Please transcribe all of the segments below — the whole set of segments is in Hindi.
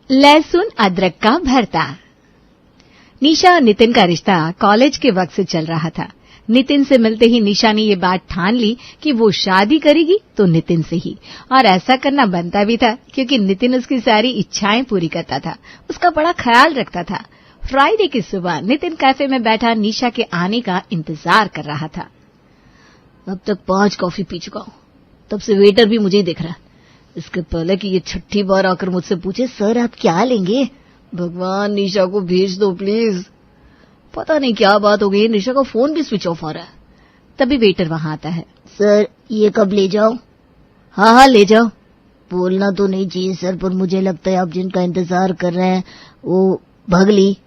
लहसुन अदरक का भरता। निशा और नितिन का रिश्ता कॉलेज के वक्त से चल रहा था। नितिन से मिलते ही निशा ने ये बात ठान ली कि वो शादी करेगी तो नितिन से ही, और ऐसा करना बनता भी था क्योंकि नितिन उसकी सारी इच्छाएं पूरी करता था, उसका बड़ा ख्याल रखता था। फ्राइडे की सुबह नितिन कैफे में बैठा निशा के आने का इंतजार कर रहा था। अब तक 5 कॉफी पी चुका हूँ, तब से वेटर भी मुझे ही दिख रहा है। इसके पहले कि ये 6ठी बार आकर मुझसे पूछे सर आप क्या लेंगे, भगवान निशा को भेज दो प्लीज। पता नहीं क्या बात हो गई, निशा का फोन भी स्विच ऑफ आ रहा है। तभी वेटर वहां आता है। सर ये कब ले जाओ? हाँ ले जाओ। बोलना तो नहीं चाहिए सर, पर मुझे लगता है आप जिनका इंतजार कर रहे हैं वो भगली।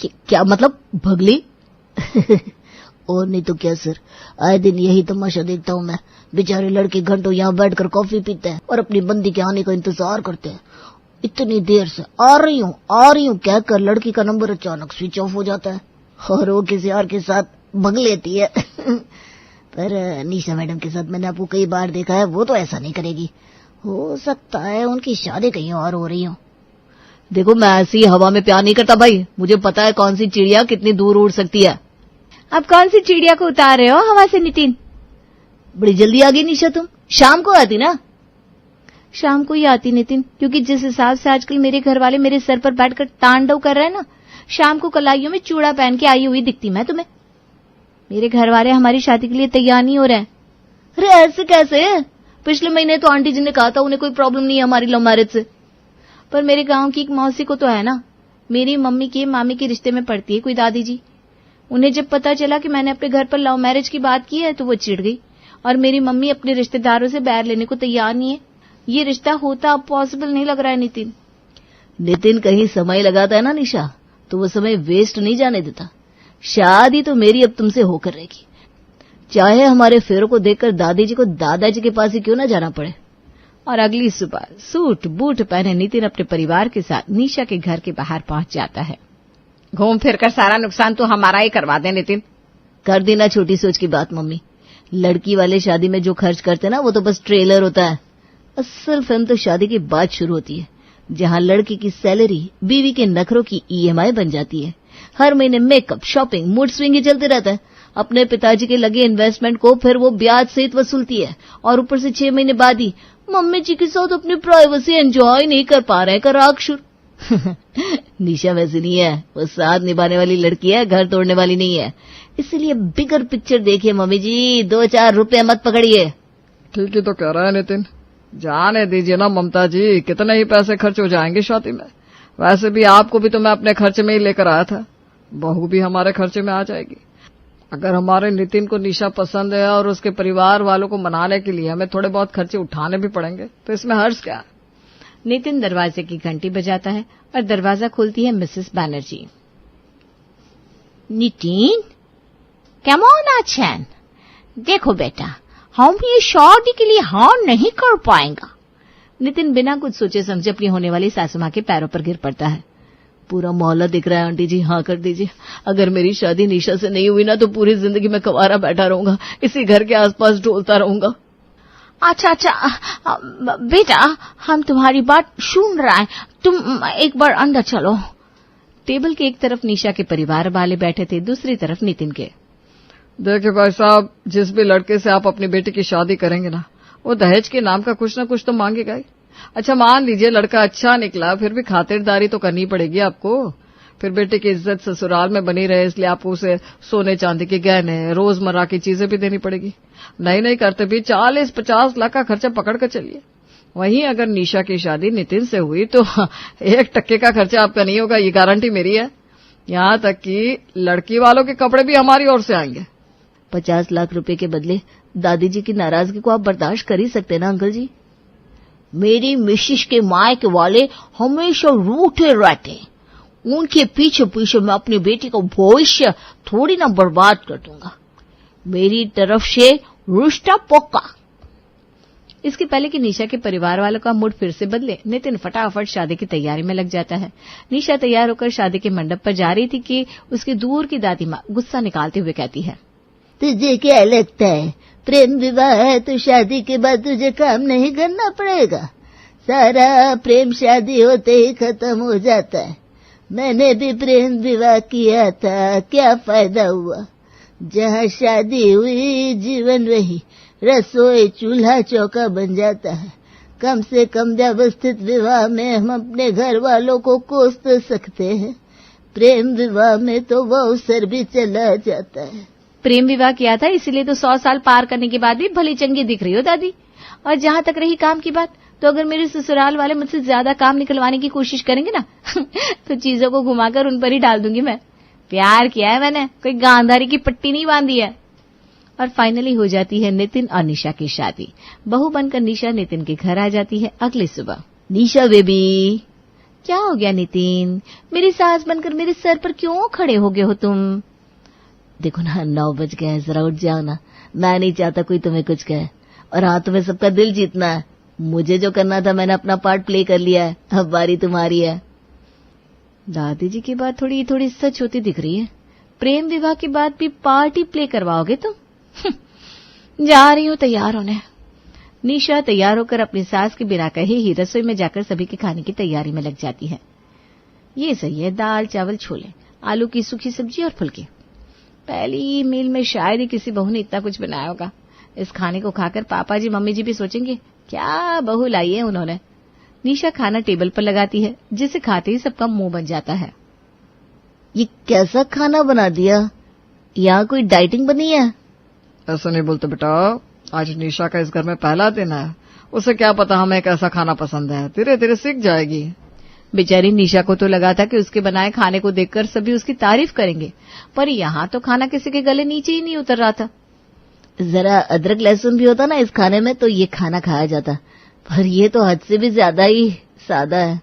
क्या मतलब भगली? और नहीं तो क्या सर, आए दिन यही तमाशा देखता हूँ मैं। बेचारे लड़के घंटों यहाँ बैठकर कॉफी पीते हैं और अपनी बंदी के आने का इंतजार करते हैं। इतनी देर से आ रही हूँ कहकर लड़की का नंबर अचानक स्विच ऑफ हो जाता है और वो किसी और के साथ भग लेती है। पर निशा मैडम के साथ मैंने आपको कई बार देखा है, वो तो ऐसा नहीं करेगी। हो सकता है उनकी शादी कहीं और हो रही हो। देखो मैं ऐसी हवा में प्यार नहीं करता भाई, मुझे पता है कौन सी चिड़िया कितनी दूर उड़ सकती है। अब कौन सी चिड़िया को उतार रहे हो हवा से नितिन? बड़ी जल्दी आ गई निशा, तुम शाम को आती ना? शाम को ही आती नितिन, क्योंकि जिस हिसाब से आजकल मेरे घर वाले मेरे सर पर बैठकर तांडव कर रहे हैं ना, शाम को कलाइयों में चूड़ा पहन के आई हुई दिखती मैं तुम्हें। मेरे घर वाले हमारी शादी के लिए तैयार नहीं हो रहे हैं। अरे ऐसे कैसे? पिछले महीने तो आंटी जी ने कहा था उन्हें कोई प्रॉब्लम नहीं है हमारी लव मैरिज से। पर मेरे गांव की एक मौसी को तो है ना, मेरी मम्मी के मामी के रिश्ते में पड़ती है कोई दादी जी। उन्हें जब पता चला कि मैंने अपने घर पर लव मैरिज की बात की है तो वो चिढ़ गई, और मेरी मम्मी अपने रिश्तेदारों से बैर लेने को तैयार नहीं है। ये रिश्ता होता अब पॉसिबल नहीं लग रहा है नितिन। नितिन कहीं समय लगाता है ना निशा, तो वो समय वेस्ट नहीं जाने देता। शादी तो मेरी अब तुमसे होकर रहेगी, चाहे हमारे फेरों को देखकर दादी जी को दादाजी के पास ही क्यों ना जाना पड़े। और अगली सुबह सूट बूट पहने नितिन अपने परिवार के साथ निशा के घर के बाहर पहुंच जाता है। घूम फिर कर सारा नुकसान तो हमारा ही करवा दे नितिन। कर देना छोटी सोच की बात मम्मी, लड़की वाले शादी में जो खर्च करते ना वो तो बस ट्रेलर होता है। असल फिल्म तो शादी के बाद शुरू होती है, जहां लड़की की सैलरी बीवी के नखरों की EMI बन जाती है। हर महीने मेकअप, शॉपिंग, मूड स्विंग ही चलते रहता है। अपने पिताजी के लगे इन्वेस्टमेंट को फिर वो ब्याज सहित वसूलती है, और ऊपर से 6 महीने बाद ही मम्मी जी के साथ अपनी प्राइवेसी एंजॉय नहीं कर पा रहे हैं का राग शुरू। निशा वैसी नहीं है, वो साथ निभाने वाली लड़की है, घर तोड़ने वाली नहीं है। इसीलिए बिगर पिक्चर देखिए मम्मी जी, 2-4 रुपए मत पकड़िए। ठीक ही तो कह रहा है नितिन, जाने दीजिए ना ममता जी, कितने ही पैसे खर्च हो जाएंगे शादी में। वैसे भी आपको भी तो मैं अपने खर्चे में ही लेकर आया था, बहू भी हमारे खर्चे में आ जाएगी। अगर हमारे नितिन को निशा पसंद है और उसके परिवार वालों को मनाने के लिए हमें थोड़े बहुत खर्चे उठाने भी पड़ेंगे, तो इसमें हर्ज क्या? नितिन दरवाजे की घंटी बजाता है और दरवाजा खोलती है मिसेस बैनर्जी। नितिन, केमन आछेन? देखो बेटा, हम ये शादी के लिए हाँ नहीं कर पाएंगे। नितिन बिना कुछ सोचे समझे अपनी होने वाली सासू मां के पैरों पर गिर पड़ता है। पूरा मोहल्ला दिख रहा है आंटी जी, हाँ कर दीजिए। अगर मेरी शादी निशा से नहीं हुई ना तो पूरी जिंदगी मैं कुंवारा बैठा रहूंगा, इसी घर के आसपास ढोलता रहूंगा। अच्छा बेटा, हम तुम्हारी बात सुन रहे हैं, तुम एक बार अंदर चलो। टेबल के एक तरफ निशा के परिवार वाले बैठे थे, दूसरी तरफ नितिन के। देखिए भाई साहब, जिस भी लड़के से आप अपनी बेटी की शादी करेंगे ना, वो दहेज के नाम का कुछ न कुछ तो मांगेगा ही। अच्छा मान लीजिए लड़का अच्छा निकला, फिर भी खातिरदारी तो करनी पड़ेगी आपको। फिर बेटे की इज्जत ससुराल में बनी रहे, इसलिए आपको उसे सोने चांदी के गहने, रोजमर्रा की चीजें भी देनी पड़ेगी। नहीं करते भी 40-50 लाख का खर्चा पकड़ कर चलिए। वहीं अगर निशा की शादी नितिन से हुई तो 1% का खर्चा आपका नहीं होगा, ये गारंटी मेरी है। यहाँ तक कि लड़की वालों के कपड़े भी हमारी ओर से आएंगे। 50 लाख रुपए के बदले दादी जी की नाराजगी को आप बर्दाश्त कर ही सकते ना अंकल जी? मेरी मिसिस के मायके वाले हमेशा रूठे रहते, उनके पीछे पीछे मैं अपनी बेटी का भविष्य थोड़ी ना बर्बाद कर दूंगा। मेरी तरफ से रिश्ता पक्का। इसके पहले कि निशा के परिवार वालों का मूड फिर से बदले, नितिन फटाफट शादी की तैयारी में लग जाता है। निशा तैयार होकर शादी के मंडप पर जा रही थी कि उसकी दूर की दादी माँ गुस्सा निकालते हुए कहती है, तुझे क्या लगता है प्रेम विवाह है तो शादी के बाद तुझे काम नहीं करना पड़ेगा? सारा प्रेम शादी होते ही खत्म हो जाता है। मैंने भी प्रेम विवाह किया था, क्या फायदा हुआ। जहाँ शादी हुई जीवन वही रसोई चूल्हा चौका बन जाता है। कम से कम व्यवस्थित विवाह में हम अपने घर वालों को कोस तो सकते हैं, प्रेम विवाह में तो वो अवसर भी चला जाता है। प्रेम विवाह किया था इसीलिए तो 100 साल पार करने के बाद भी भली चंगी दिख रही हो दादी। और जहां तक रही काम की बात, तो अगर मेरे ससुराल वाले मुझसे ज्यादा काम निकलवाने की कोशिश करेंगे ना तो चीजों को घुमाकर उन पर ही डाल दूंगी मैं। प्यार किया है मैंने, कोई गांधारी की पट्टी नहीं बांधी है। और फाइनली हो जाती है नितिन और निशा की शादी। बहू बनकर निशा नितिन के घर आ जाती है अगली सुबह। निशा बेबी। क्या हो गया नितिन, मेरी सास बनकर मेरे सर पर क्यों खड़े हो गए हो तुम? देखो ना 9 बज गए, जरा उठ जाओ ना। मैं नहीं चाहता कोई तुम्हें कुछ कहे, और हाँ तुम्हें सबका दिल जीतना है। मुझे जो करना था मैंने अपना पार्ट प्ले कर लिया है, अब बारी तुम्हारी है। दादी जी की बात थोड़ी थोड़ी सच होती दिख रही है। प्रेम विवाह के बाद भी पार्टी प्ले करवाओगे तुम? जा रही हूं तैयार होने। निशा तैयार होकर अपनी सास के बिना कहे ही रसोई में जाकर सभी के खाने की तैयारी में लग जाती है। ये सही है, दाल चावल छोले, आलू की सूखी सब्जी और फुलके। पहली मील में शायद ही किसी बहू ने इतना कुछ बनाया होगा। इस खाने को खाकर पापा जी मम्मी जी भी सोचेंगे क्या बहू लाई है उन्होंने। निशा खाना टेबल पर लगाती है, जिसे खाते ही सबका मुंह बन जाता है। ये कैसा खाना बना दिया? यहाँ कोई डाइटिंग बनी है? ऐसा नहीं बोलते बेटा, आज निशा का इस घर में पहला दिन है। उसे क्या पता हमें कैसा खाना पसंद है, धीरे धीरे सीख जाएगी। बेचारी निशा को तो लगा था कि उसके बनाए खाने को देखकर सभी उसकी तारीफ करेंगे, पर यहाँ तो खाना किसी के गले नीचे ही नहीं उतर रहा था। जरा अदरक लहसुन भी होता ना इस खाने में तो ये खाना खाया जाता, पर ये तो हद से भी ज्यादा ही सादा है।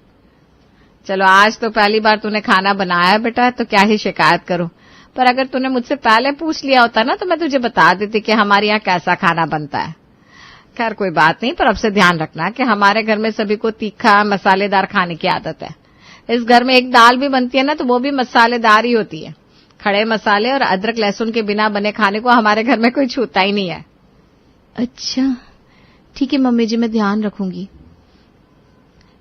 चलो आज तो पहली बार तूने खाना बनाया बेटा, तो क्या ही शिकायत करूं। पर अगर तूने मुझसे पहले पूछ लिया होता ना तो मैं तुझे बता देती कि हमारे यहाँ कैसा खाना बनता है। खैर कोई बात नहीं, पर अब से ध्यान रखना कि हमारे घर में सभी को तीखा मसालेदार खाने की आदत है। इस घर में एक दाल भी बनती है ना तो वो भी मसालेदार ही होती है। खड़े मसाले और अदरक लहसुन के बिना बने खाने को हमारे घर में कोई छूता ही नहीं है। अच्छा ठीक है मम्मी जी, मैं ध्यान रखूंगी।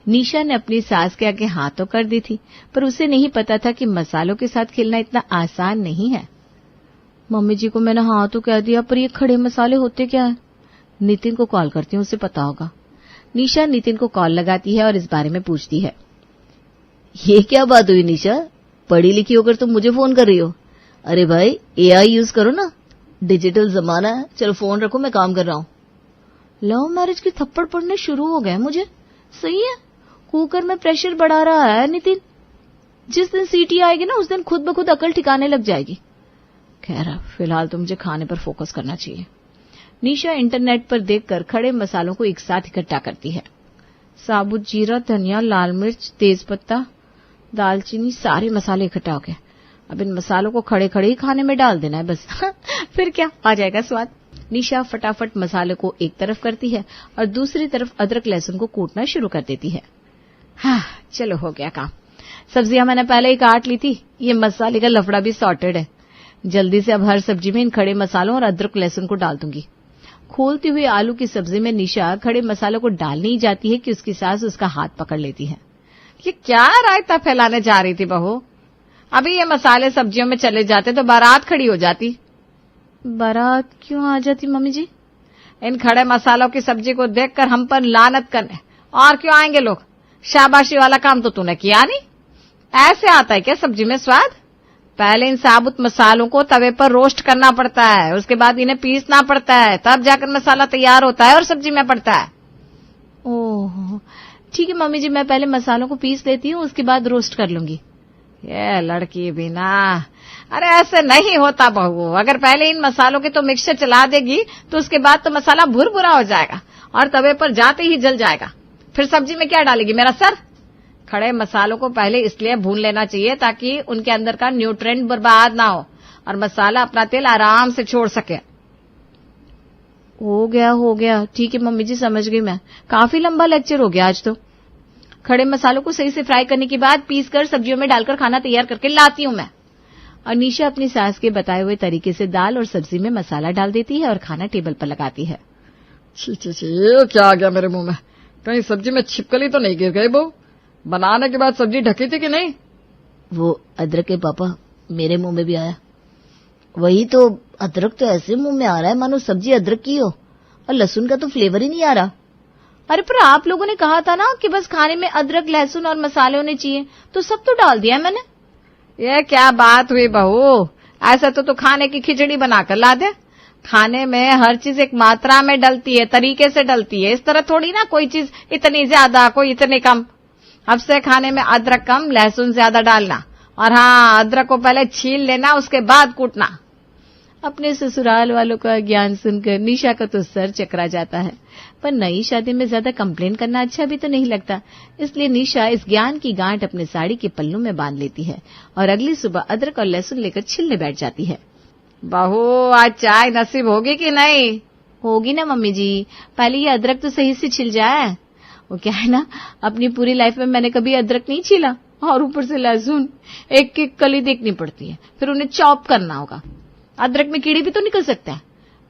निशा ने अपनी सास के आगे हाथ तो कर दी थी, पर उसे नहीं पता था कि मसालों के साथ खेलना इतना आसान नहीं है। मम्मी जी को मैंने हाँ तो कह दिया, पर ये खड़े मसाले होते क्या है? नितिन को कॉल करती हूँ, उसे पता होगा। निशा नितिन को कॉल लगाती है और इस बारे में पूछती है। ये क्या बात हुई निशा, पढ़ी लिखी होकर तुम मुझे फोन कर रही हो? अरे भाई AI यूज करो ना, डिजिटल जमाना है। चलो फोन रखो, मैं काम कर रहा हूँ। लव मैरिज के थप्पड़ पड़ने शुरू हो गए मुझे। सही है, कुकर में प्रेशर बढ़ा रहा है नितिन। जिस दिन सीटी आएगी ना उस दिन खुद ब खुद अकल ठिकाने लग जाएगी। खैर फिलहाल तो मुझे खाने पर फोकस करना चाहिए। निशा इंटरनेट पर देखकर खड़े मसालों को एक साथ इकट्ठा करती है। साबुत जीरा, धनिया, लाल मिर्च, तेज पत्ता, दालचीनी, सारे मसाले इकट्ठा हो गए। अब इन मसालों को खड़े खड़े ही खाने में डाल देना है बस। फिर क्या आ जाएगा स्वाद। निशा फटाफट मसाले को एक तरफ करती है और दूसरी तरफ अदरक लहसुन को कूटना शुरू कर देती है। हाँ चलो हो गया काम। सब्जियां मैंने पहले ही काट ली थी, ये मसाले का लफड़ा भी सॉर्टेड है। जल्दी से अब हर सब्जी में इन खड़े मसालों और अदरक लहसुन को डाल दूंगी। खोलती हुई आलू की सब्जी में निशा खड़े मसालों को डालने ही जाती है कि उसकी सास उसका हाथ पकड़ लेती है। ये क्या रायता फैलाने जा रही थी बहू? अभी ये मसाले सब्जियों में चले जाते तो बारात खड़ी हो जाती। बारात क्यों आ जाती मम्मी जी? इन खड़े मसालों की सब्जी को देखकर हम पर लानत करने और क्यों आएंगे लोग। शाबाशी वाला काम तो तूने किया नहीं। ऐसे आता है क्या सब्जी में स्वाद? पहले इन साबुत मसालों को तवे पर रोस्ट करना पड़ता है, उसके बाद इन्हें पीसना पड़ता है, तब जाकर मसाला तैयार होता है और सब्जी में पड़ता है। ओह ठीक है मम्मी जी, मैं पहले मसालों को पीस लेती हूँ, उसके बाद रोस्ट कर लूंगी। ये लड़की भी ना, अरे ऐसे नहीं होता बहू। अगर पहले इन मसालों के तो मिक्सचर चला देगी तो उसके बाद तो मसाला भुरभुरा हो जाएगा और तवे पर जाते ही जल जाएगा। फिर सब्जी में क्या डालेगी, मेरा सर? खड़े मसालों को पहले इसलिए भून लेना चाहिए ताकि उनके अंदर का न्यूट्रिएंट बर्बाद ना हो और मसाला अपना तेल आराम से छोड़ सके। हो गया ठीक है मम्मी जी, समझ गई मैं। काफी लंबा लेक्चर हो गया आज तो। खड़े मसालों को सही से फ्राई करने के बाद पीसकर सब्जियों में डालकर खाना तैयार करके लाती हूं मैं। और निशा अपनी सास के बताए हुए तरीके से दाल और सब्जी में मसाला डाल देती है और खाना टेबल पर लगाती है। छी छी छी, क्या आ गया मेरे मुंह में? कहीं सब्जी में छिपकली तो नहीं गिर गई बहू? बनाने के बाद सब्जी ढकी थी कि नहीं? वो अदरक के पापा मेरे मुंह में भी आया। वही तो, अदरक तो ऐसे मुंह में आ रहा है मानो सब्जी अदरक की हो, और लहसुन का तो फ्लेवर ही नहीं आ रहा। अरे पर आप लोगों ने कहा था ना कि बस खाने में अदरक, लहसुन और मसाले होने चाहिए, तो सब तो डाल दिया मैंने। ये क्या बात हुई बहू? ऐसा तो खाने की खिचड़ी बनाकर ला दे। खाने में हर चीज एक मात्रा में डलती है, तरीके से डलती है। इस तरह थोड़ी ना कोई चीज इतनी ज्यादा, कोई इतनी कम। अब से खाने में अदरक कम, लहसुन ज्यादा डालना, और हाँ, अदरक को पहले छील लेना, उसके बाद कूटना। अपने ससुराल वालों का ज्ञान सुनकर निशा का तो सर चकरा जाता है, पर नई शादी में ज्यादा कंप्लेन करना अच्छा भी तो नहीं लगता। इसलिए निशा इस ज्ञान की गांठ अपने साड़ी के पल्लू में बांध लेती है और अगली सुबह अदरक और लहसुन लेकर छिलने बैठ जाती है। बहू, आज चाय नसीब होगी कि नहीं? होगी ना मम्मी जी, पहले ये अदरक तो सही से छिल जाए। वो क्या है ना, अपनी पूरी लाइफ में मैंने कभी अदरक नहीं छिला, और ऊपर से लहसुन एक एक कली देखनी पड़ती है, फिर उन्हें चॉप करना होगा। अदरक में कीड़े भी तो निकल सकते हैं।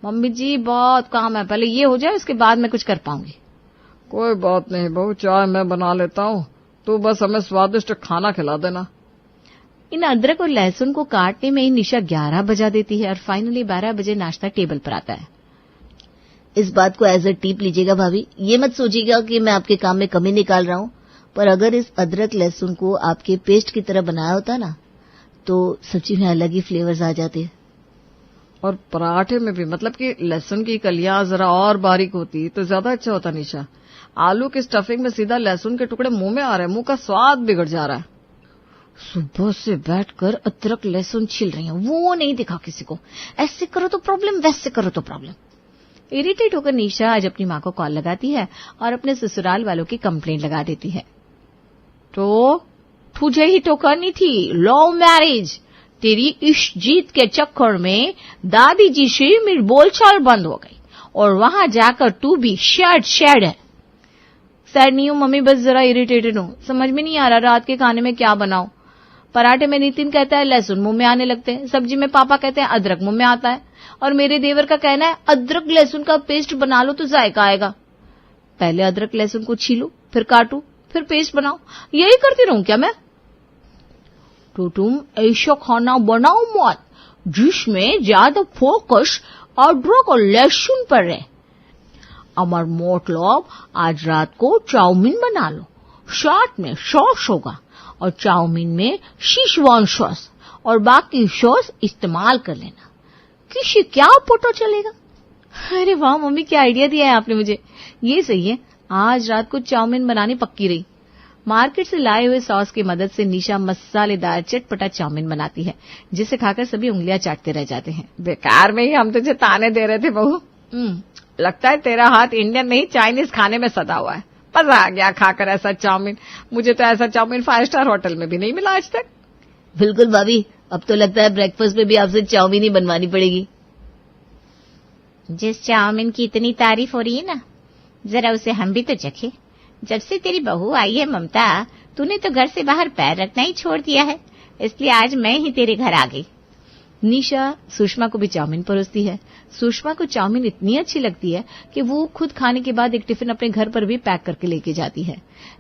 मम्मी जी बहुत काम है, पहले ये हो जाए, उसके बाद मैं कुछ कर पाऊंगी। कोई बात नहीं बहू, चाय मैं बना लेता हूँ, तू बस हमें स्वादिष्ट खाना खिला देना। इन अदरक और लहसुन को काटने में ही निशा 11 बजा देती है और फाइनली 12 बजे नाश्ता टेबल पर आता है। इस बात को एज अ टिप लीजिएगा भाभी, ये मत सोचिएगा कि मैं आपके काम में कमी निकाल रहा हूँ, पर अगर इस अदरक लहसुन को आपके पेस्ट की तरह बनाया होता ना, तो सब्जी में अलग ही फ्लेवर्स आ जाते हैं। और पराठे में भी, मतलब कि लहसुन की कलियां जरा और बारीक होती तो ज्यादा अच्छा होता। निशा, आलू की स्टफिंग में सीधा लहसुन के टुकड़े मुंह में आ रहे हैं, मुंह का स्वाद बिगड़ जा रहा है। सुबह से बैठकर अदरक लहसुन छिल रही हैं, वो नहीं दिखा किसी को। ऐसे करो तो प्रॉब्लम, वैसे करो तो प्रॉब्लम। इरिटेट होकर निशा आज अपनी माँ को कॉल लगाती है और अपने ससुराल वालों की कंप्लेंट लगा देती है। तो तुझे ही तो करनी थी लव मैरिज। तेरी इस जीत के चक्कर में दादी जी से मेरी बोलचाल बंद हो गई, और वहां जाकर तू भी शेड है। सैड नहीं हूं मम्मी, बस जरा इरिटेटेड हूं। समझ में नहीं आ रहा रात के खाने में क्या बनाऊं। पराठे में नितिन कहता है लहसुन मुंह में आने लगते हैं, सब्जी में पापा कहते हैं अदरक मुंह में आता है, और मेरे देवर का कहना है अदरक लहसुन का पेस्ट बना लो तो जायका आएगा। पहले अदरक लहसुन को छीलो, फिर काटो, फिर पेस्ट बनाओ। यही करती रहूं क्या मैं? तो तुम ऐसा खाना बनाओ मत जिसमें ज्यादा फोकस अदरक और लहसुन पर है। अमर मतलब आज रात को चाउमीन बना लो, साथ में सॉस होगा, और चाउमीन में शेजवान सॉस और बाकी सॉस इस्तेमाल कर लेना। किसी क्या पता चलेगा। अरे वाह मम्मी, क्या आइडिया दिया है आपने मुझे। ये सही है, आज रात को चाउमीन बनानी पक्की रही। मार्केट से लाए हुए सॉस की मदद से निशा मसालेदार चटपटा चाउमीन बनाती है, जिसे खाकर सभी उंगलियां चाटते रह जाते हैं। बेकार में ही हम तुझे ताने दे रहे थे बहू। लगता है तेरा हाथ इंडियन नहीं चाइनीज खाने में सदा हुआ है। मजा आ गया खाकर ऐसा चाउमीन। मुझे तो ऐसा चाउमीन 5 स्टार होटल में भी नहीं मिला आज तक। बिल्कुल भाभी, अब तो लगता है ब्रेकफास्ट में भी आपसे चाउमीन ही बनवानी पड़ेगी। जिस चाउमीन की इतनी तारीफ हो रही है ना, जरा उसे हम भी तो चखे। जब से तेरी बहू आई है ममता, तूने तो घर से बाहर पैर रखना ही छोड़ दिया है, इसलिए आज मैं ही तेरे घर आ गई। निशा सुषमा को भी चाउमीन परोसती है। सुषमा को चाउमीन इतनी अच्छी लगती है कि वो खुद खाने के बाद एक टिफिन अपने घर पर भी पैक करके लेके जाती है।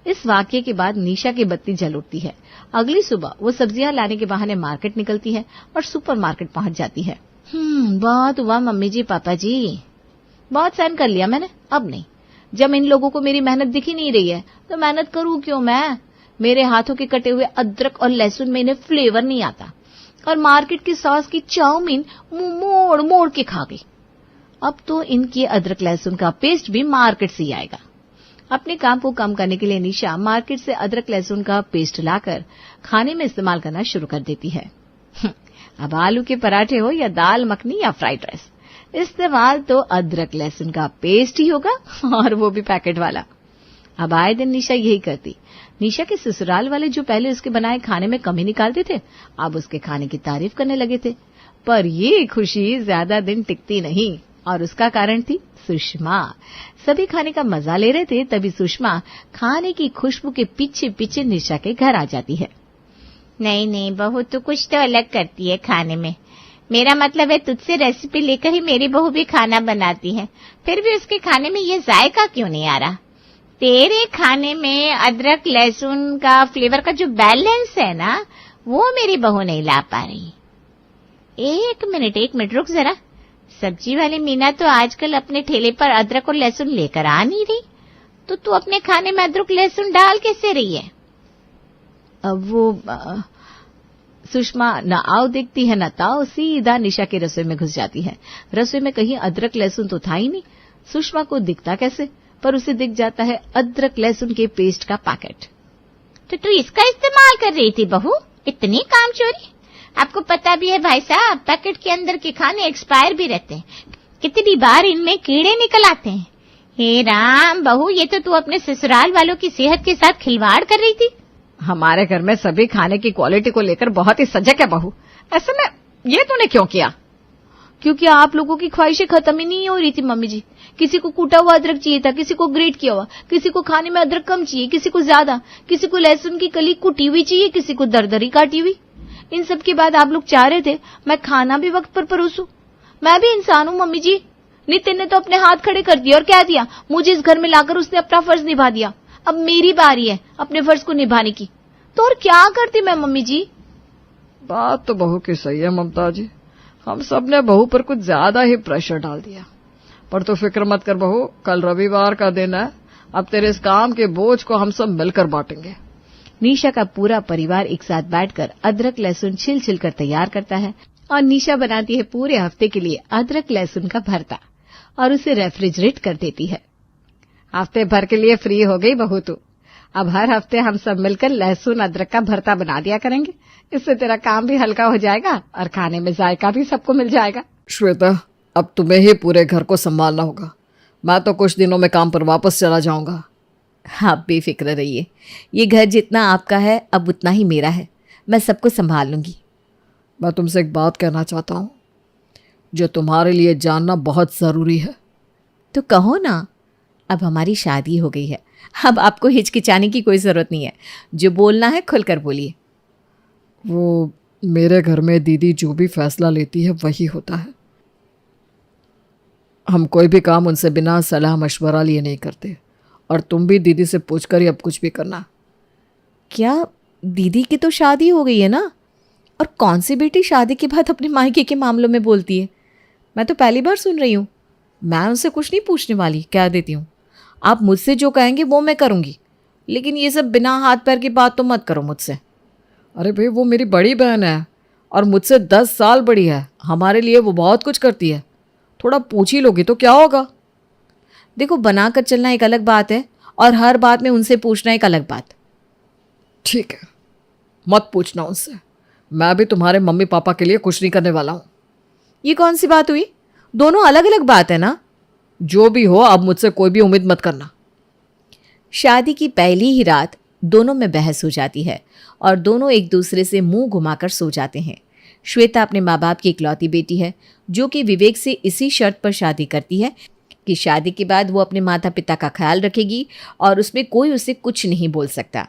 इस वाकये के बाद निशा की बत्ती जल उठती है। अगली सुबह वो सब्जियां लाने के बहाने मार्केट निकलती है और सुपरमार्केट पहुंच जाती है। बहुत हुआ मम्मी जी, पापा जी, बहुत सहन कर लिया मैंने, अब नहीं। जब इन लोगों को मेरी मेहनत दिख ही नहीं रही है तो मेहनत करूं क्यों मैं? मेरे हाथों के कटे हुए अदरक और लहसुन में इन्हें फ्लेवर नहीं आता, और मार्केट की सॉस की चाउमीन मुंह मोड़ मोड़ के खा गई। अब तो इनके अदरक लहसुन का पेस्ट भी मार्केट से ही आएगा। अपने काम को कम करने के लिए निशा मार्केट से अदरक लहसुन का पेस्ट लाकर खाने में इस्तेमाल करना शुरू कर देती है। अब आलू के पराठे हो या दाल मखनी या फ्राइड राइस, इस्तेमाल तो अदरक लहसुन का पेस्ट ही होगा, और वो भी पैकेट वाला। अब आए दिन निशा यही करती। निशा के ससुराल वाले जो पहले उसके बनाए खाने में कमी निकालते थे, अब उसके खाने की तारीफ करने लगे थे। पर ये खुशी ज्यादा दिन टिकती नहीं, और उसका कारण थी सुषमा। सभी खाने का मजा ले रहे थे, तभी सुषमा खाने की खुशबू के पीछे पीछे निशा के घर आ जाती है। नहीं नहीं बहू, तू कुछ तो अलग करती है खाने में। मेरा मतलब है तुझसे रेसिपी लेकर ही मेरी बहू भी खाना बनाती है, फिर भी उसके खाने में ये जायका क्यों नहीं आ रहा? तेरे खाने में अदरक लहसुन का फ्लेवर का जो बैलेंस है ना, वो मेरी बहू नहीं ला पा रही। एक मिनट रुक जरा। सब्जी वाली मीना तो आजकल अपने ठेले पर अदरक और लहसुन लेकर आ नहीं रही, तो तू अपने खाने में अदरक लहसुन डाल कैसे रही है? अब वो सुषमा न आओ देखती है न ताओ, सीधा निशा के रसोई में घुस जाती है। रसोई में कहीं अदरक लहसुन तो था ही नहीं। सुषमा को दिखता कैसे, पर उसे दिख जाता है अदरक लहसुन के पेस्ट का पैकेट। तो तू इसका इस्तेमाल कर रही थी बहू, इतनी काम चोरी? आपको पता भी है भाई साहब, पैकेट के अंदर के खाने एक्सपायर भी रहते हैं, कितनी बार इनमें कीड़े निकल आते हैं। हे राम बहू, ये तो तू अपने ससुराल वालों की सेहत के साथ खिलवाड़ कर रही थी। हमारे घर में सभी खाने की क्वालिटी को लेकर बहुत ही सजग है बहू। ऐसे में ये तूने क्यों किया? क्योंकि आप लोगों की ख्वाहिशें खत्म ही नहीं हो रही थी मम्मी जी। किसी को कूटा हुआ अदरक चाहिए था, किसी को ग्रेट किया हुआ, किसी को खाने में अदरक कम चाहिए, किसी को ज्यादा, किसी को लहसुन की कली कुटी हुई चाहिए, किसी को दरदरी काटी हुई। इन सब के बाद आप लोग चाह रहे थे मैं खाना भी वक्त पर परोसूं। मैं भी इंसान हूं मम्मी जी। नितिन ने तो अपने हाथ खड़े कर दिए और कह दिया मुझे इस घर में लाकर उसने अपना फर्ज निभा दिया। अब मेरी बारी है अपने फर्ज को निभाने की। तो और क्या करती मैं मम्मी जी? बात तो बहू की सही है ममता जी, हम सब ने बहू पर कुछ ज्यादा ही प्रेशर डाल दिया। पर तो फिक्र मत कर बहू, कल रविवार का दिन है, अब तेरे इस काम के बोझ को हम सब मिलकर बांटेंगे। निशा का पूरा परिवार एक साथ बैठकर अदरक लहसुन छिल छिल कर तैयार करता है और निशा बनाती है पूरे हफ्ते के लिए अदरक लहसुन का भरता और उसे रेफ्रिजरेट कर देती है। हफ्ते भर के लिए फ्री हो गई बहू तू। अब हर हफ्ते हम सब मिलकर लहसुन अदरक का भरता बना दिया करेंगे। इससे तेरा काम भी हल्का हो जाएगा और खाने में जायका भी सबको मिल जाएगा। श्वेता, अब तुम्हें ही पूरे घर को संभालना होगा। मैं तो कुछ दिनों में काम पर वापस चला जाऊंगा। आप बेफिक्र रहिए, ये घर जितना आपका है अब उतना ही मेरा है। मैं सबको संभाल लूंगी। मैं तुमसे एक बात कहना चाहता हूँ जो तुम्हारे लिए जानना बहुत जरूरी है। तो कहो ना। अब हमारी शादी हो गई है, अब आपको हिचकिचाने की कोई जरूरत नहीं है। जो बोलना है खुलकर बोलिए। वो मेरे घर में दीदी जो भी फैसला लेती है वही होता है। हम कोई भी काम उनसे बिना सलाह मशवरा लिए नहीं करते, और तुम भी दीदी से पूछकर ही अब कुछ भी करना। क्या दीदी की तो शादी हो गई है ना? और कौन सी बेटी शादी के बाद अपने मायके के मामलों में बोलती है? मैं तो पहली बार सुन रही हूँ। मैं उनसे कुछ नहीं पूछने वाली, कह देती हूँ। आप मुझसे जो कहेंगे वो मैं करूँगी, लेकिन ये सब बिना हाथ पैर की बात तो मत करो मुझसे। अरे भाई, वो मेरी बड़ी बहन है और मुझसे 10 साल बड़ी है। हमारे लिए वो बहुत कुछ करती है। थोड़ा पूछ ही लोगी तो क्या होगा? देखो, बनाकर चलना एक अलग बात है और हर बात में उनसे पूछना एक अलग बात। ठीक है, मत पूछना उनसे। मैं भी तुम्हारे मम्मी पापा के लिए कुछ नहीं करने वाला हूँ। ये कौन सी बात हुई? दोनों अलग अलग बात है ना। जो भी हो, अब मुझसे कोई भी उम्मीद मत करना। शादी की पहली ही रात दोनों में बहस हो जाती है और दोनों एक दूसरे से मुंह घुमाकर सो जाते हैं। श्वेता अपने माँ बाप की इकलौती बेटी है जो कि विवेक से इसी शर्त पर शादी करती है कि शादी के बाद वो अपने माता पिता का ख्याल रखेगी और उसमें कोई उसे कुछ नहीं बोल सकता।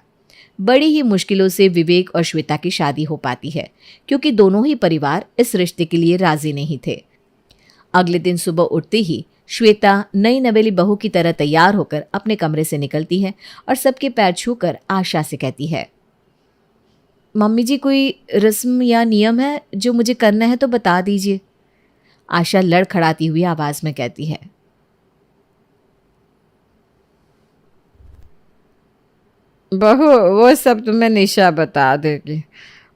बड़ी ही मुश्किलों से विवेक और श्वेता की शादी हो पाती है क्योंकि दोनों ही परिवार इस रिश्ते के लिए राजी नहीं थे। अगले दिन सुबह उठते ही श्वेता नई नवेली बहू की तरह तैयार होकर अपने कमरे से निकलती है और सबके पैर छूकर आशा से कहती है, मम्मी जी, कोई रस्म या नियम है जो मुझे करना है तो बता दीजिए। आशा लड़खड़ाती हुई आवाज में कहती है, बहू, वो सब तुम्हें निशा बता देगी।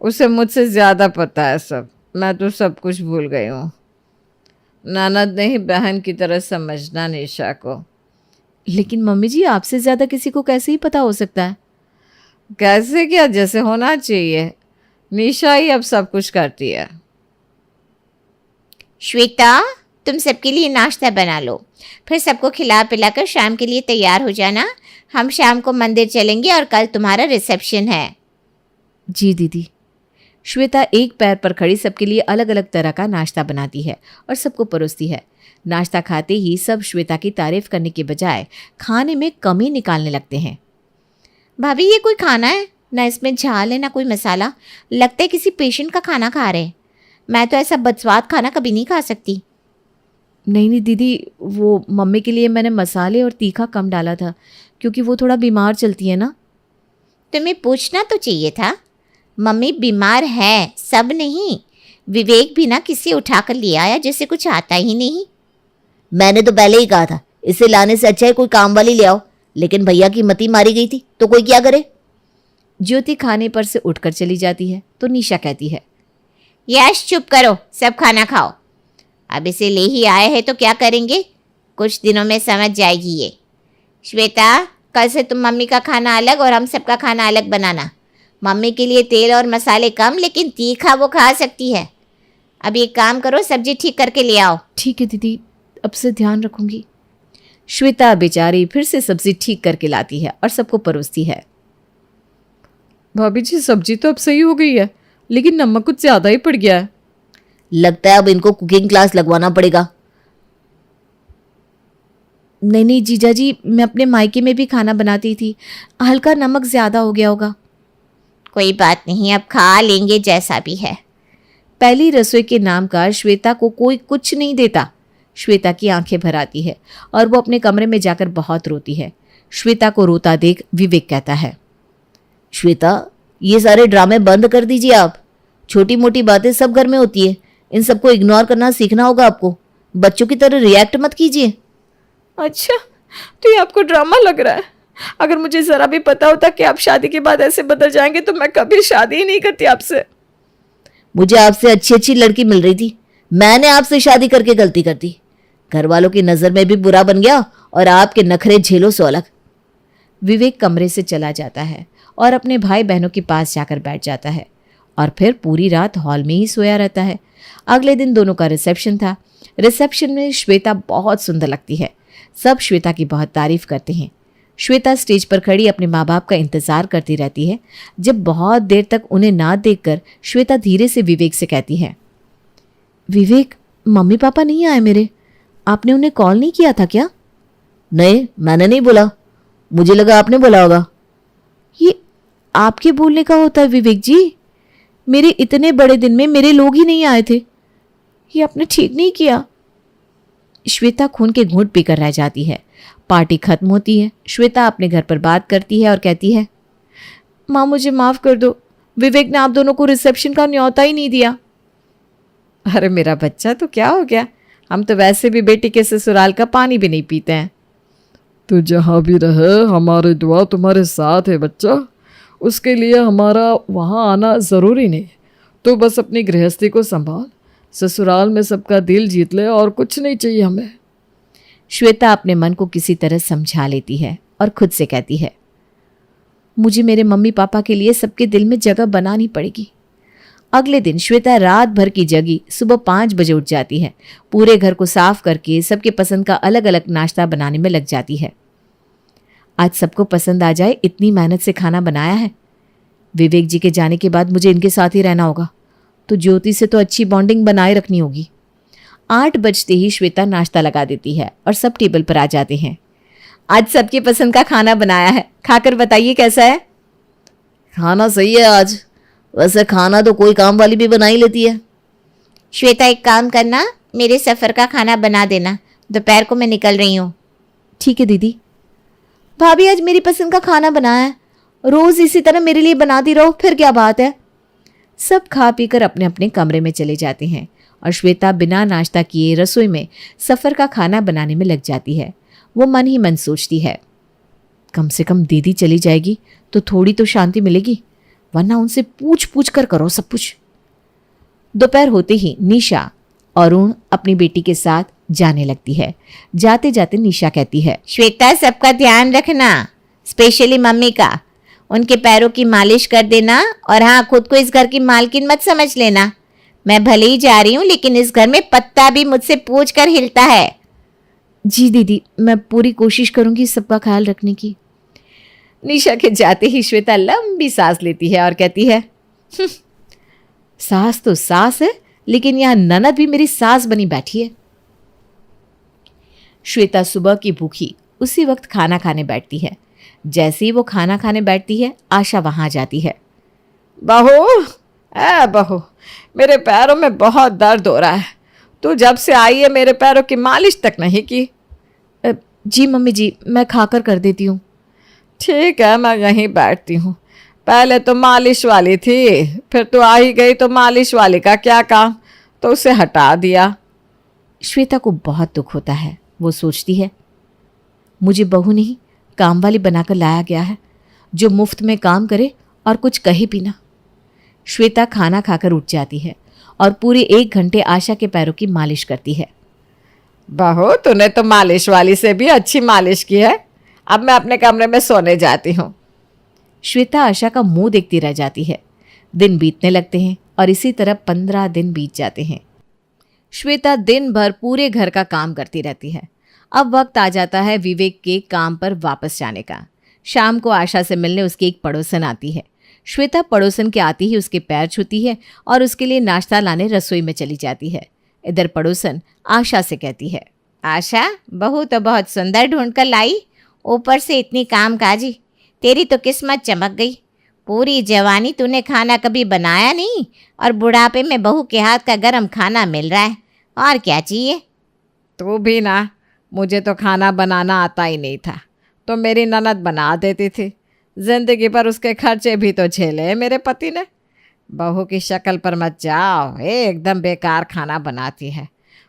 उसे मुझसे ज्यादा पता है सब। मैं तो सब कुछ भूल गई हूँ। ननद नहीं, बहन की तरह समझना निशा को। लेकिन मम्मी जी, आपसे ज्यादा किसी को कैसे ही पता हो सकता है? कैसे क्या, जैसे होना चाहिए। निशा ही अब सब कुछ करती है। श्वेता, तुम सबके लिए नाश्ता बना लो, फिर सबको खिला पिलाकर शाम के लिए तैयार हो जाना। हम शाम को मंदिर चलेंगे और कल तुम्हारा रिसेप्शन है। जी दीदी। श्वेता एक पैर पर खड़ी सबके लिए अलग अलग तरह का नाश्ता बनाती है और सबको परोसती है। नाश्ता खाते ही सब श्वेता की तारीफ करने के बजाय खाने में कमी निकालने लगते हैं। भाभी, ये कोई खाना है? ना इसमें झाल है ना कोई मसाला। लगता है किसी पेशेंट का खाना खा रहे हैं। मैं तो ऐसा बदस्वाद खाना कभी नहीं खा सकती। नहीं दीदी, वो मम्मी के लिए मैंने मसाले और तीखा कम डाला था। क्योंकि वो थोड़ा बीमार चलती है ना। तुम्हें पूछना तो चाहिए था। मम्मी बीमार है, सब नहीं। विवेक भी ना किसी उठाकर ले आया जैसे कुछ आता ही नहीं। मैंने तो पहले ही कहा था इसे लाने से अच्छा है कोई काम वाली ले आओ, लेकिन भैया की मती मारी गई थी तो कोई क्या करे। ज्योति खाने पर से उठकर चली जाती है तो निशा कहती है, यश चुप करो, सब खाना खाओ। अब इसे ले ही आए हैं तो क्या करेंगे, कुछ दिनों में समझ जाएगी ये। श्वेता, कल से तुम मम्मी का खाना अलग और हम सबका खाना अलग बनाना। मम्मी के लिए तेल और मसाले कम, लेकिन तीखा वो खा सकती है। अब एक काम करो, सब्जी ठीक करके ले आओ। ठीक है दीदी, अब से ध्यान रखूंगी। श्वेता बेचारी फिर से सब्जी ठीक करके लाती है और सबको परोसती है। भाभी जी सब्जी तो अब सही हो गई है, लेकिन नमक कुछ ज्यादा ही पड़ गया है। लगता है अब इनको कुकिंग क्लास लगवाना पड़ेगा। नहीं नहीं जीजा जी, मैं अपने मायके में भी खाना बनाती थी, हल्का नमक ज्यादा हो गया होगा। कोई बात नहीं, अब खा लेंगे जैसा भी है। पहली रसोई के नाम का श्वेता को कोई कुछ नहीं देता। श्वेता की आंखें भर आती है और वो अपने कमरे में जाकर बहुत रोती है। श्वेता को रोता देख विवेक कहता है, श्वेता ये सारे ड्रामे बंद कर दीजिए आप। छोटी मोटी बातें सब घर में होती है, इन सबको इग्नोर करना सीखना होगा आपको। बच्चों की तरह रिएक्ट मत कीजिए। अच्छा, तो ये आपको ड्रामा लग रहा है? अगर मुझे जरा भी पता होता कि आप शादी के बाद ऐसे बदल जाएंगे तो मैं कभी शादी ही नहीं करती आपसे। मुझे आपसे अच्छी अच्छी लड़की मिल रही थी, मैंने आपसे शादी करके गलती कर दी। घर वालों की नजर में भी बुरा बन गया और आपके नखरे झेलो सो अलग। विवेक कमरे से चला जाता है और अपने भाई बहनों के पास जाकर बैठ जाता है और फिर पूरी रात हॉल में ही सोया रहता है। अगले दिन दोनों का रिसेप्शन था। रिसेप्शन में श्वेता बहुत सुंदर लगती है। सब श्वेता की बहुत तारीफ करते हैं। श्वेता स्टेज पर खड़ी अपने माँ बाप का इंतजार करती रहती है। जब बहुत देर तक उन्हें ना देखकर श्वेता धीरे से विवेक से कहती है, विवेक, मम्मी पापा नहीं आए मेरे, आपने उन्हें कॉल नहीं किया था क्या? नहीं, मैंने नहीं बोला, मुझे लगा आपने बोला होगा। ये आपके बोलने का होता है विवेक जी, मेरे इतने बड़े दिन में मेरे लोग ही नहीं आए थे, ये आपने ठीक नहीं किया। श्वेता खून के घूंट पीकर रह जाती है। पार्टी खत्म होती है। श्वेता अपने घर पर बात करती है और कहती है, माँ मुझे माफ कर दो, विवेक ने आप दोनों को रिसेप्शन का न्योता ही नहीं दिया। अरे मेरा बच्चा, तो क्या हो गया, हम तो वैसे भी बेटी के ससुराल का पानी भी नहीं पीते हैं। तू जहाँ भी रहे हमारी दुआ तुम्हारे साथ है बच्चा, उसके लिए हमारा वहाँ आना ज़रूरी नहीं। तो बस अपनी गृहस्थी को संभाल, ससुराल में सबका दिल जीत ले और कुछ नहीं चाहिए हमें। श्वेता अपने मन को किसी तरह समझा लेती है और खुद से कहती है, मुझे मेरे मम्मी पापा के लिए सबके दिल में जगह बनानी पड़ेगी। अगले दिन श्वेता रात भर की जगी सुबह 5 बजे उठ जाती है। पूरे घर को साफ करके सबके पसंद का अलग अलग नाश्ता बनाने में लग जाती है। आज सबको पसंद आ जाए इतनी मेहनत से खाना बनाया है। विवेक जी के जाने के बाद मुझे इनके साथ ही रहना होगा, तो ज्योति से तो अच्छी बॉन्डिंग बनाए रखनी होगी। 8 बजते ही श्वेता नाश्ता लगा देती है और सब टेबल पर आ जाते हैं। आज सबके पसंद का खाना बनाया है, खाकर बताइए कैसा है। खाना सही है आज, वैसे खाना तो कोई काम वाली भी बना ही लेती है। श्वेता एक काम करना, मेरे सफर का खाना बना देना, दोपहर को मैं निकल रही हूँ। ठीक है दीदी। भाभी आज मेरी पसंद का खाना बनाया है, रोज इसी तरह मेरे लिए बनाती रहो, फिर क्या बात है। सब खा पीकर अपने अपने कमरे में चले जाते हैं और श्वेता बिना नाश्ता किए रसोई में सफर का खाना बनाने में लग जाती है। वो मन ही मन सोचती है, कम से कम दीदी चली जाएगी तो थोड़ी तो शांति मिलेगी, वरना उनसे पूछ पूछ कर करो सब कुछ। दोपहर होते ही निशा और अरुण अपनी बेटी के साथ जाने लगती है। जाते जाते निशा कहती है, श्वेता सबका ध्यान रखना, स्पेशली मम्मी का। उनके पैरों की मालिश कर देना, और हाँ, खुद को इस घर की मालकिन मत समझ लेना। मैं भले ही जा रही हूँ, लेकिन इस घर में पत्ता भी मुझसे पूछ कर हिलता है। जी दीदी, मैं पूरी कोशिश करूंगी सबका ख्याल रखने की। निशा के जाते ही श्वेता लंबी सांस लेती है और कहती है, सास तो सास है, लेकिन यहाँ ननद भी मेरी सास बनी बैठी है। श्वेता सुबह की भूखी उसी वक्त खाना खाने बैठती है। जैसे ही वो खाना खाने बैठती है, आशा वहां जाती है। बहू, मेरे पैरों में बहुत दर्द हो रहा है, तू जब से आई है मेरे पैरों की मालिश तक नहीं की। जी मम्मी जी, मैं खाकर कर देती हूँ। ठीक है, मैं यहीं बैठती हूँ। पहले तो मालिश वाली थी, फिर तो आ ही गई तो मालिश वाली का क्या काम, तो उसे हटा दिया। श्वेता को बहुत दुख होता है। वो सोचती है, मुझे बहू नहीं काम वाली बनाकर लाया गया है जो मुफ्त में काम करे और कुछ कहे भी ना। श्वेता खाना खाकर उठ जाती है और पूरे 1 घंटे आशा के पैरों की मालिश करती है। बहू, तूने तो मालिश वाली से भी अच्छी मालिश की है। अब मैं अपने कमरे में सोने जाती हूँ। श्वेता आशा का मुंह देखती रह जाती है। दिन बीतने लगते हैं और इसी तरह 15 दिन बीत जाते हैं। श्वेता दिन भर पूरे घर का काम करती रहती है। अब वक्त आ जाता है विवेक के काम पर वापस जाने का। शाम को आशा से मिलने उसकी एक पड़ोसन आती है। श्वेता पड़ोसन के आती ही उसके पैर छूती है और उसके लिए नाश्ता लाने रसोई में चली जाती है। इधर पड़ोसन आशा से कहती है, आशा, बहू तो बहुत सुंदर ढूंढ कर लाई, ऊपर से इतनी कामकाजी। तेरी तो किस्मत चमक गई। पूरी जवानी तूने खाना कभी बनाया नहीं और बुढ़ापे में बहू के हाथ का गरम खाना मिल रहा है। और क्या चाहिए? तू भी ना, मुझे तो खाना बनाना आता ही नहीं था, तो मेरी ननद बना देती थी। जिंदगी पर उसके खर्चे भी तो झेले मेरे पति ने। बहू की शक्ल पर मत जाओ, एकदम बेकार खाना बनाती है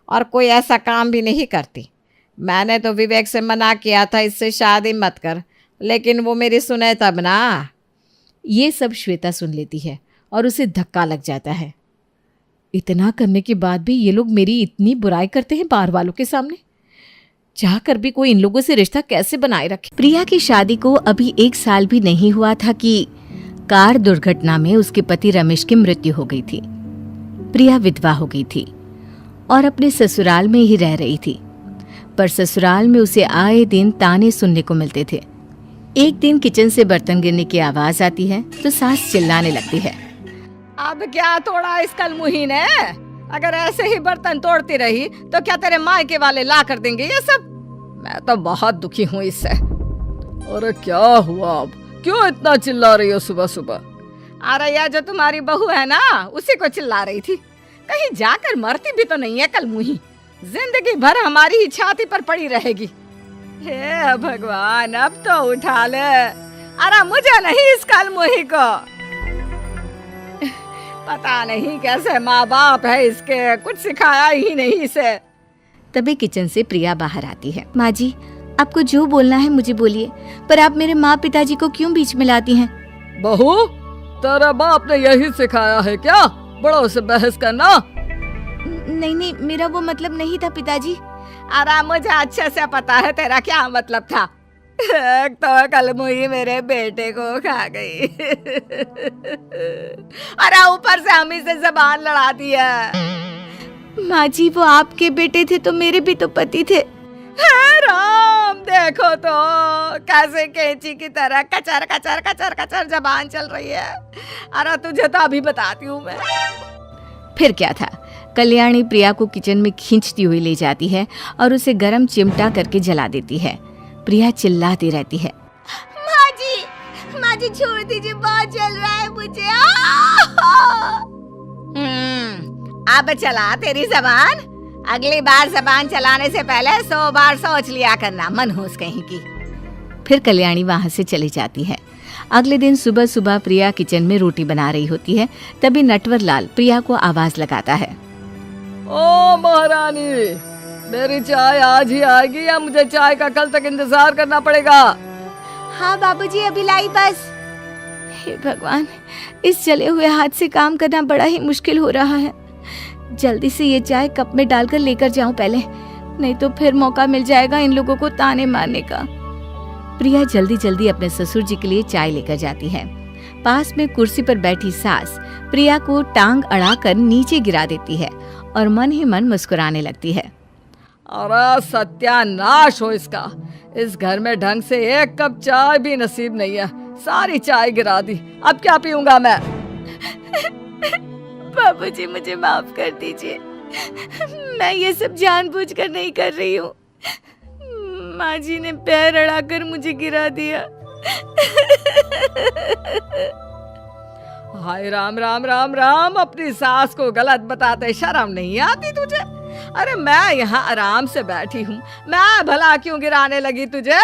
और कोई ऐसा काम भी नहीं करती। मैंने तो विवेक से मना किया था इससे शादी मत कर, लेकिन वो मेरी सुने तब ना। ये सब श्वेता सुन लेती है और उसे धक्का लग जाता है। इतना करने के बाद भी ये लोग मेरी इतनी बुराई करते हैं बाहर वालों के सामने। चाहकर भी कोई इन लोगों से रिश्ता कैसे बनाए रखे। प्रिया की शादी को अभी 1 साल भी नहीं हुआ था कि कार दुर्घटना में उसके पति रमेश की मृत्यु हो गई थी। प्रिया विधवा हो गई थी और अपने ससुराल में ही रह रही थी, पर ससुराल में उसे आए दिन ताने सुनने को मिलते थे। एक दिन किचन से बर्तन गिरने की आवाज आती है तो सास चिल्लाने लगती है, अब क्या तोड़ा इस कलमुही ने? अगर ऐसे ही बर्तन तोड़ती रही तो क्या तेरे मायके वाले ला कर देंगे ये सब? मैं तो बहुत दुखी हूँ इससे। अरे क्या हुआ अब? क्यों इतना चिल्ला रही हो सुबह सुबह? अरे यह जो तुम्हारी बहू है ना, उसी को चिल्ला रही थी। कहीं जाकर मरती भी तो नहीं है कलमुही, जिंदगी भर हमारी ही छाती पर पड़ी रहेगी। हे भगवान, अब तो उठा ले। अरे मुझे नहीं इस कलमुही को। पता नहीं कैसे माँ बाप है इसके, कुछ सिखाया ही नहीं इसे। तभी किचन से प्रिया बाहर आती है। माँ जी, आपको जो बोलना है मुझे बोलिए, पर आप मेरे माँ पिताजी को क्यों बीच में लाती हैं? बहू, तेरा बाप ने यही सिखाया है क्या, बड़ों से बहस करना? नहीं, मेरा वो मतलब नहीं था पिताजी। अरे मुझे अच्छे से पता है तेरा क्या मतलब था। एक तो कलमुही मेरे बेटे को खा गई। अरे ऊपर से हम ही से जबान लड़ा दी है। माँ जी, वो आपके बेटे थे तो मेरे भी तो पति थे। हे राम, देखो तो कैसे कैंची की तरह कचर कचर कचर कचर जबान चल रही है। अरे तुझे तो अभी बताती हूँ मैं। फिर क्या था, कल्याणी प्रिया को किचन में खींचती हुई ले जाती है और उसे गरम चिमटा करके जला देती है। प्रिया चिल्लाती रहती है, माँ जी छोड़ दीजिए, बहुत जल रहा है मुझे। अब चला तेरी जबान। अगली बार जबान चलाने से पहले 100 बार सोच लिया करना, मनहूस कहीं की। फिर कल्याणी वहां से चली जाती है। अगले दिन सुबह सुबह प्रिया किचन में रोटी बना रही होती है। तभी नटवर लाल प्रिया को आवाज लगाता है, ओ महारानी, मेरी चाय आज ही आएगी या मुझे चाय का कल तक इंतजार करना पड़ेगा? हाँ बाबूजी, अभी लाई बस। हे भगवान, इस जले हुए हाथ से काम करना बड़ा ही मुश्किल हो रहा है। जल्दी से ये चाय कप में डालकर लेकर जाऊं पहले, नहीं तो फिर मौका मिल जाएगा इन लोगों को ताने मारने का। प्रिया जल्दी जल्दी अपने ससुर जी के लिए चाय लेकर जाती है। पास में कुर्सी पर बैठी सास प्रिया को टांग अड़ाकर नीचे गिरा देती है और मन ही मन मुस्कुराने लगती है। अरे सत्यानाश हो इसका, इस घर में ढंग से एक कप चाय भी नसीब नहीं है। सारी चाय गिरा दी, अब क्या पीऊंगा मैं? बाबूजी, मुझे माफ कर दीजिए, मैं ये सब जानबूझकर नहीं कर रही हूँ। माँ जी ने पैर अड़ाकर मुझे गिरा दिया। हाय राम राम राम राम, अपनी सास को गलत बताते शर्म नहीं आती तुझे? अरे मैं यहाँ आराम से बैठी हूँ, मैं भला क्यों गिराने लगी तुझे?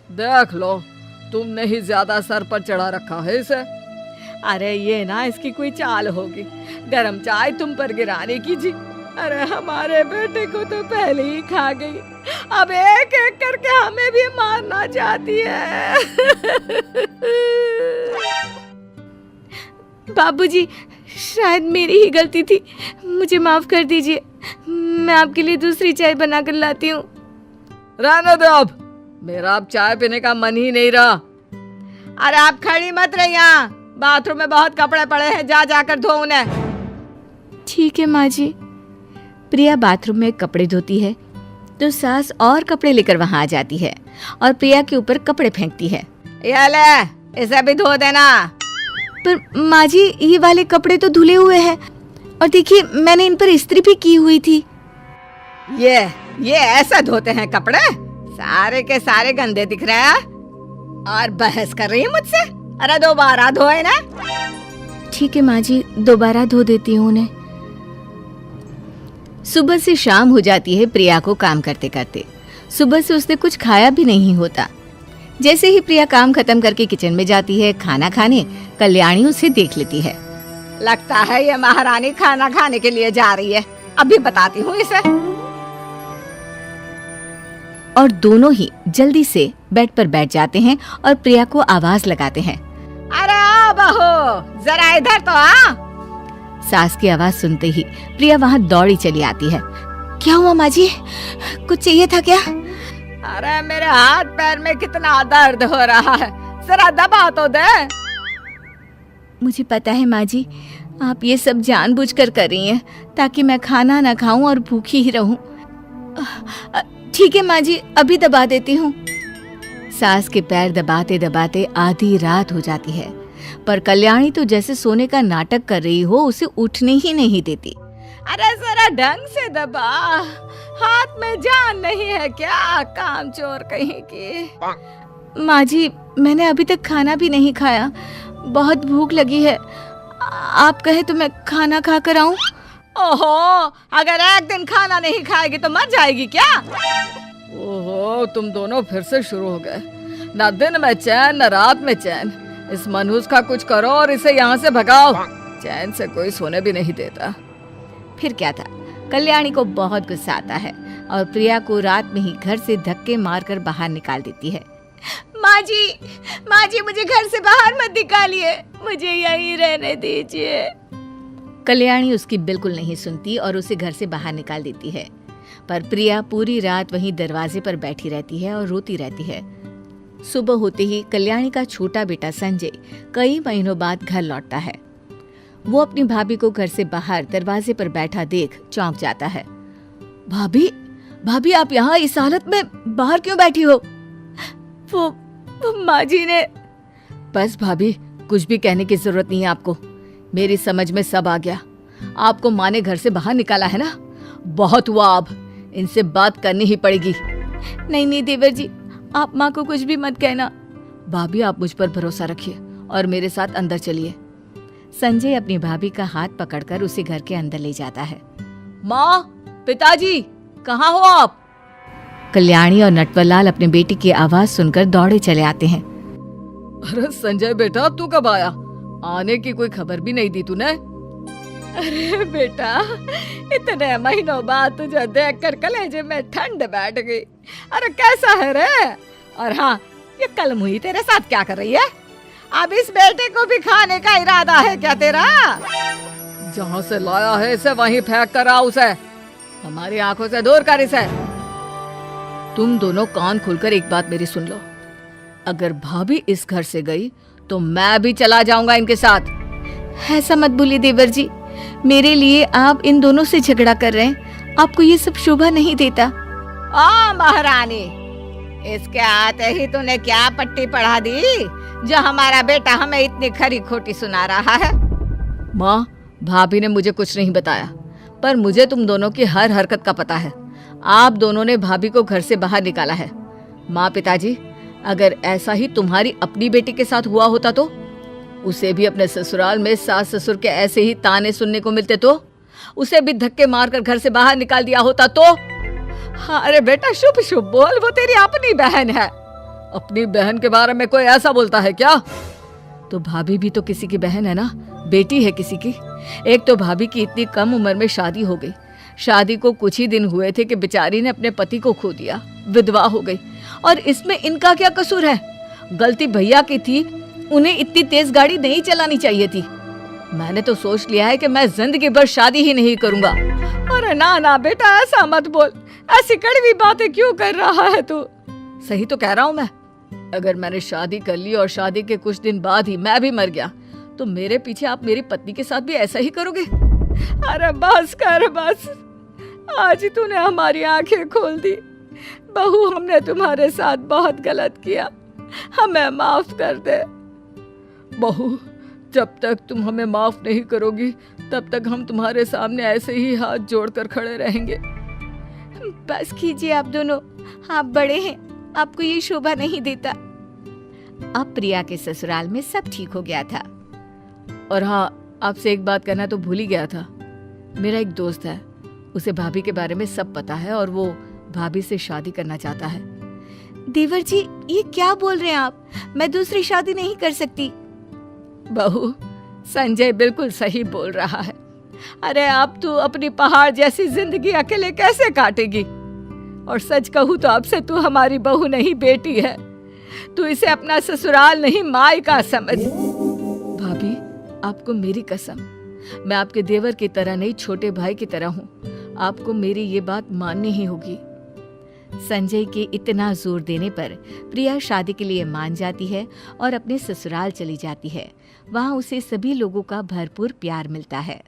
देख लो, तुमने ही ज्यादा सर पर चढ़ा रखा है इसे। अरे ये ना इसकी कोई चाल होगी, गरम चाय तुम पर गिराने की जी। अरे हमारे बेटे को तो पहले ही खा गई, अब एक एक करके हमें भी मारना चाहती है। बाबूजी, शायद मेरी ही गलती थी, मुझे माफ कर दीजिए। मैं आपके लिए दूसरी चाय बना कर लाती हूँ। रहने दो, अब मेरा अब चाय पीने का मन ही नहीं रहा। अरे आप खड़ी मत रही, यहाँ बाथरूम में बहुत कपड़े पड़े हैं, जा जाकर धो उन्हें। ठीक है माँ जी। प्रिया बाथरूम में कपड़े धोती है तो सास और कपड़े लेकर वहां आ जाती है और प्रिया के ऊपर कपड़े फेंकती है। ये ले, इसे भी धो देना। पर माँ जी, ये वाले कपड़े तो धुले हुए हैं और देखिए मैंने इन पर इस्त्री भी की हुई थी। ये ऐसा धोते हैं कपड़े? सारे के सारे गंदे दिख रहे हैं और बहस कर रही है मुझसे। अरे दोबारा धोए ना। ठीक है माँ जी, दोबारा धो देती हूँ उन्हें। सुबह से शाम हो जाती है प्रिया को काम करते करते। सुबह से उसने कुछ खाया भी नहीं होता। जैसे ही प्रिया काम खत्म करके किचन में जाती है खाना खाने, कल्याणी उसे देख लेती है। लगता है ये महारानी खाना खाने के लिए जा रही है, अभी बताती हूँ इसे। और दोनों ही जल्दी से बेड पर बैठ जाते हैं और प्रिया को आवाज लगाते हैं। अरे आ बहू, जरा इधर तो आ। सास की आवाज सुनते ही प्रिया वहाँ दौड़ी चली आती है। क्या हुआ माँ जी, कुछ चाहिए था क्या? अरे मेरे हाथ पैर में कितना दर्द हो रहा है, जरा दबा तो दे। मुझे पता है माँ जी, आप ये सब जानबूझकर कर रही हैं ताकि मैं खाना ना खाऊं और भूखी ही रहूं। ठीक है माँ जी, अभी दबा देती हूँ। सास के पैर दबाते दबाते आधी रात हो जाती है, पर कल्याणी तो जैसे सोने का नाटक कर रही हो, उसे उठने ही नहीं देती। अरे जरा ढंग से दबा, हाथ में जान नहीं है क्या, कामचोर कहीं की। माँ जी, मैंने अभी तक खाना भी नहीं खाया, बहुत भूख लगी है, आप कहे तो मैं खाना खा कर आऊं? ओहो, अगर एक दिन खाना नहीं खाएगी तो मर जाएगी क्या? ओहो, तुम दोनों फिर से शुरू हो गए, न दिन में चैन न रात में चैन। इस मनहूस का कुछ करो और इसे यहाँ से भगाओ, चैन से कोई सोने भी नहीं देता। फिर क्या था, कल्याणी को बहुत गुस्सा आता है और प्रिया को रात में ही घर से धक्के मारकर बाहर निकाल देती है। माँ जी मुझे घर से बाहर मत निकालिए, मुझे यहीं रहने दीजिए। कल्याणी उसकी बिल्कुल नहीं सुनती और उसे घर से बाहर निकाल देती है, पर प्रिया पूरी रात वहीं दरवाजे पर बैठी रहती है और रोती रहती है। सुबह होते ही कल्याणी का छोटा बेटा संजय कई महीनों बाद घर लौटता है। वो अपनी भाभी को घर से बाहर दरवाजे पर बैठा देख चौंक जाता है। भाभी आप यहाँ इस हालत में बाहर क्यों बैठी हो? वो माँ जी ने। बस भाभी, कुछ भी कहने की जरूरत नहीं है आपको, मेरी समझ में सब आ गया। आपको माँ ने घर से बाहर निकाला है ना, बहुत हुआ, अब इनसे बात करनी ही पड़ेगी। नहीं देवर जी, आप माँ को कुछ भी मत कहना। भाभी आप मुझ पर भरोसा रखिए और मेरे साथ अंदर चलिए। संजय अपनी भाभी का हाथ पकड़कर उसे घर के अंदर ले जाता है। माँ, पिताजी, कहाँ हो आप? कल्याणी और नटवरलाल अपने बेटी की आवाज सुनकर दौड़े चले आते हैं। अरे संजय बेटा, तू कब आया? आने की कोई खबर भी नहीं दी तूने। अरे बेटा, इतने महीनों बाद तुझे देखकर कलेजे में ठंड बैठ गई। अरे कैसा है रे? और हाँ, ये कलमुही तेरे साथ क्या कर रही है? अब इस बेटे को भी खाने का इरादा है क्या तेरा? जहाँ से लाया है इसे वहीं फेंक कर आ उसे, हमारी आंखों से दूर कर इसे। तुम दोनों कान खोलकर एक बात मेरी सुन लो, अगर भाभी इस घर से गई तो मैं भी चला जाऊंगा इनके साथ। ऐसा मत बोलिए देवर जी, मेरे लिए आप इन दोनों से झगड़ा कर रहे हैं, आपको ये सब शोभा नहीं देता। महारानी, इसके आते ही तूने क्या पट्टी पढ़ा दी जो हमारा बेटा हमें इतनी खरी खोटी सुना रहा है? माँ, भाभी ने मुझे कुछ नहीं बताया, पर मुझे तुम दोनों की हर हरकत का पता है। आप दोनों ने भाभी को घर से बाहर निकाला है। माँ, पिताजी, अगर ऐसा ही तुम्हारी अपनी बेटी के साथ हुआ होता तो? उसे भी अपने ससुराल में सास ससुर के ऐसे ही ताने सुनने को मिलते तो? उसे भी धक्के मारकर घर से बाहर निकाल दिया होता तो? अरे बेटा, शुभ शुभ बोल, वो तेरी अपनी बहन है। अपनी बहन के बारे में कोई ऐसा बोलता है क्या? तो भाभी भी तो किसी की बहन है ना, बेटी है किसी की। एक तो भाभी की इतनी कम उम्र में शादी हो गई। शादी को कुछ ही दिन हुए थे कि बेचारी ने अपने पति को खो दिया, विधवा हो गई। और इसमें इनका क्या कसूर है? गलती भैया की थी, उन्हें इतनी तेज गाड़ी नहीं चलानी चाहिए थी। मैंने तो सोच लिया है कि मैं जिंदगी भर शादी ही नहीं करूंगा। अरे ना ना बेटा, ऐसा मत बोल, ऐसी कड़वी बातें क्यों कर रहा है तू? सही तो कह रहा हूं मैं। अगर मैंने शादी कर ली और शादी के कुछ दिन बाद ही मैं भी मर गया, तो मेरे पीछे आप मेरी पत्नी के साथ भी ऐसा ही करोगे? अरे बस कर बस, आज तूने हमारी आंखें खोल दी। बहू, हमने तुम्हारे साथ बहुत गलत किया, हमें माफ कर दे। बहू, जब तक तुम हमें माफ नहीं करोगी तब तक हम तुम्हारे सामने ऐसे ही हाथ जोड़कर खड़े रहेंगे। बस कीजिए आप दोनों, आप बड़े हैं, आपको ये शोभा नहीं देता। अब प्रिया के ससुराल में सब ठीक हो गया था। और हाँ, आपसे एक बात कहना तो भूल ही गया था। मेरा एक दोस्त है, उसे भाभी के बारे में सब पता है और वो भाभी से शादी करना चाहता है। देवर जी, ये क्या बोल रहे हैं आप? मैं दूसरी शादी नहीं कर सकती। बहू, संजय बिल्कुल सही बोल रहा है। अरे अब तू अपनी पहाड़ जैसी जिंदगी अकेले कैसे काटेगी? और सच कहूँ तो अब से तू हमारी बहू नहीं, बेटी है। तू इसे अपना ससुराल नहीं, मायका समझ। भाभी, आपको मेरी कसम, मैं आपके देवर की तरह नहीं, छोटे भाई की तरह हूँ। आपको मेरी ये बात माननी ही होगी। संजय के इतना जोर देने पर प्रिया शादी के लिए मान जाती है और अपने ससुराल चली जाती है। वहाँ उसे सभी लोगों का भरपूर प्यार मिलता है।